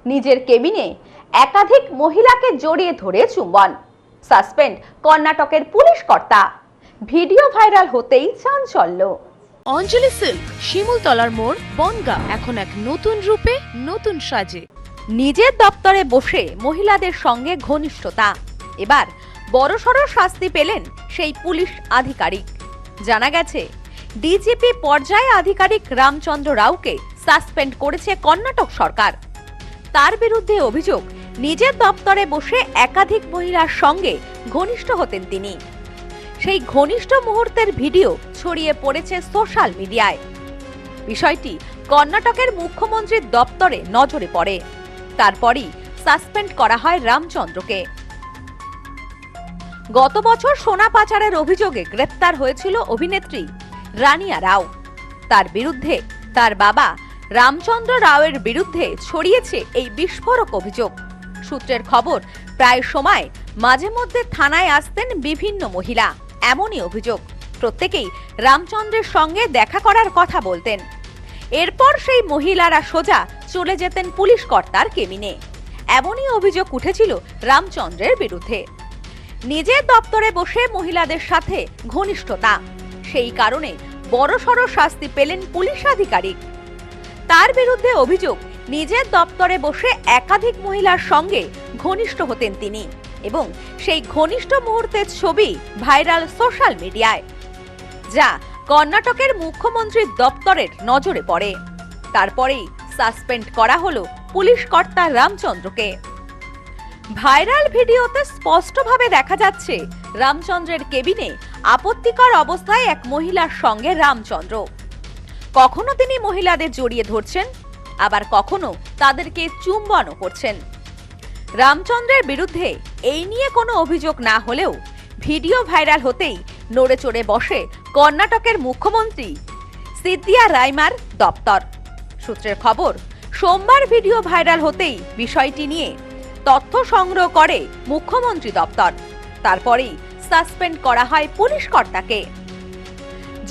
নিজের কেবিনে একাধিক মহিলাকে জড়িয়ে ধরে চুম্বন, সাসপেন্ড কর্ণাটকের পুলিশ কর্তা। ভিডিও ভাইরাল হতেই চাঞ্চল্য। অঞ্জলি সিল্ক, শিমুলতলার মোড়, বনগাঁ এখন এক নতুন রূপে, নতুন সাজে। নিজের দপ্তরে বসে মহিলাদের সঙ্গে ঘনিষ্ঠতা, এবার বড়সড় শাস্তি পেলেন সেই পুলিশ আধিকারিক। জানা গেছে, ডিজিপি পর্যায়ে আধিকারিক রামচন্দ্র রাওকে সাসপেন্ড করেছে কর্ণাটক সরকার। তার বিরুদ্ধে অভিযোগ, নিজের দপ্তরে বসে একাধিক মহিলার সঙ্গে ঘনিষ্ঠ হতেন তিনি। সেই ঘনিষ্ঠ মুহূর্তের ভিডিও ছড়িয়ে পড়েছে সোশ্যাল মিডিয়ায়। বিষয়টি কর্ণাটকের মুখ্যমন্ত্রীর দপ্তরে নজরে পড়ে। তারপরই সাসপেন্ড করা হয় রামচন্দ্রকে। গত বছর সোনা পাচারের অভিযোগে গ্রেপ্তার হয়েছিল অভিনেত্রী রানিয়া রাও। তার বিরুদ্ধে তার বাবা রামচন্দ্র রাওয়ের বিরুদ্ধে ছড়িয়েছে এই বিস্ফোরক অভিযোগ। সূত্রের খবর, প্রায় সময় মাঝে মধ্যে থানায় আসতেন বিভিন্ন মহিলা। এমনই অভিযোগ, প্রত্যেকেই রামচন্দ্রের সঙ্গে দেখা করার কথা বলতেন। এরপর সেই মহিলারা সোজা চলে যেতেন পুলিশ কর্তার কেবিনে। এমনই অভিযোগ উঠেছিল রামচন্দ্রের বিরুদ্ধে। নিজের দপ্তরে বসে মহিলাদের সাথে ঘনিষ্ঠতা, সেই কারণে বড়সড় শাস্তি পেলেন পুলিশ আধিকারিক। তার বিরুদ্ধে অভিযোগ, নিজের দপ্তরে বসে একাধিক মহিলার সঙ্গে ঘনিষ্ঠ হতেন তিনি এবং সেই ঘনিষ্ঠ মুহূর্তের ছবি ভাইরাল সোশ্যাল মিডিয়ায়, যা কর্ণাটকের মুখ্যমন্ত্রীর দপ্তরের নজরে পড়ে। তারপরেই সাসপেন্ড করা হলো পুলিশ কর্তা রামচন্দ্রকে। ভাইরাল ভিডিওতে স্পষ্টভাবে দেখা যাচ্ছে রামচন্দ্রের কেবিনে আপত্তিকর অবস্থায় এক মহিলার সঙ্গে রামচন্দ্র। কখনো তিনি মহিলাদের জড়িয়ে ধরছেন, আবার কখনো তাদেরকে চুম্বনও করছেন। রামচন্দ্রের বিরুদ্ধে এই নিয়ে কোনো অভিযোগ না হলেও ভিডিও ভাইরাল হতেই নড়ে চড়ে বসে কর্ণাটকের মুখ্যমন্ত্রী সিদ্দিয়ারাইমার দপ্তর। সূত্রের খবর, সোমবার ভিডিও ভাইরাল হতেই বিষয়টি নিয়ে তথ্য সংগ্রহ করে মুখ্যমন্ত্রী দপ্তর। তারপরেই সাসপেন্ড করা হয় পুলিশ কর্তাকে।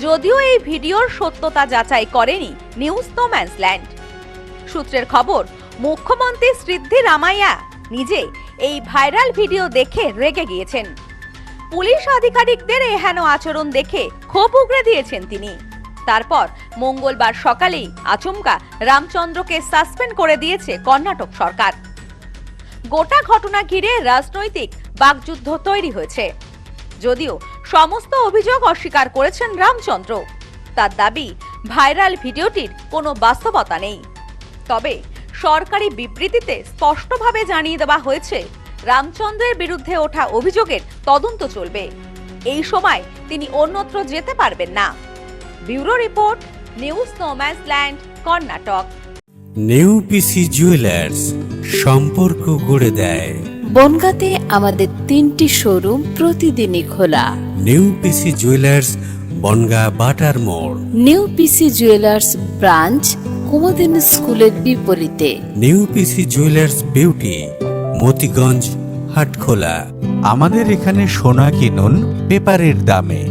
যদিও এই ভিডিওর সত্যতা যাচাই করেনি নিউজ নোম্যান্সল্যান্ড। সূত্রের খবর, মুখ্যমন্ত্রী সিদ্দিরামাইয়া নিজে এই ভাইরাল ভিডিও দেখে রেগে গিয়েছেন। পুলিশ আধিকারিকদের এহেন আচরণ দেখে ক্ষোভ উগরে দিয়েছেন তিনি। তারপর মঙ্গলবার সকালেই আচমকা রামচন্দ্রকে সাসপেন্ড করে দিয়েছে কর্ণাটক সরকার। গোটা ঘটনা ঘিরে রাজনৈতিক বাকযুদ্ধ তৈরি হয়েছে। যদিও সমস্ত অভিযোগ অস্বীকার করেছেন রামচন্দ্র। তার দাবি, ভাইরাল ভিডিওটির কোনো বাস্তবতা নেই। তবে সরকারি বিবৃতিতে স্পষ্টভাবে জানিয়ে দেওয়া হয়েছে, রামচন্দ্রের বিরুদ্ধে ওঠা অভিযোগের তদন্ত চলবে। এই সময় তিনি অন্যত্র যেতে পারবেন না। Bureau report, news no man's land, Karnataka. New PC jewellers, সম্পর্ক গড়ে দেয়। বনগাঁতে আমাদের 3টি শোরুম প্রতিদিনই খোলা। নিউ পিসি জুয়েলার্স, বনগাঁ বাটার মোড়। New PC jewellers branch, Kumudini স্কুলের বিপরীতে। New PC jewellers beauty, Motiganj, Hatkhola. আমাদের এখানে সোনা কিনুন পেপারের দামে।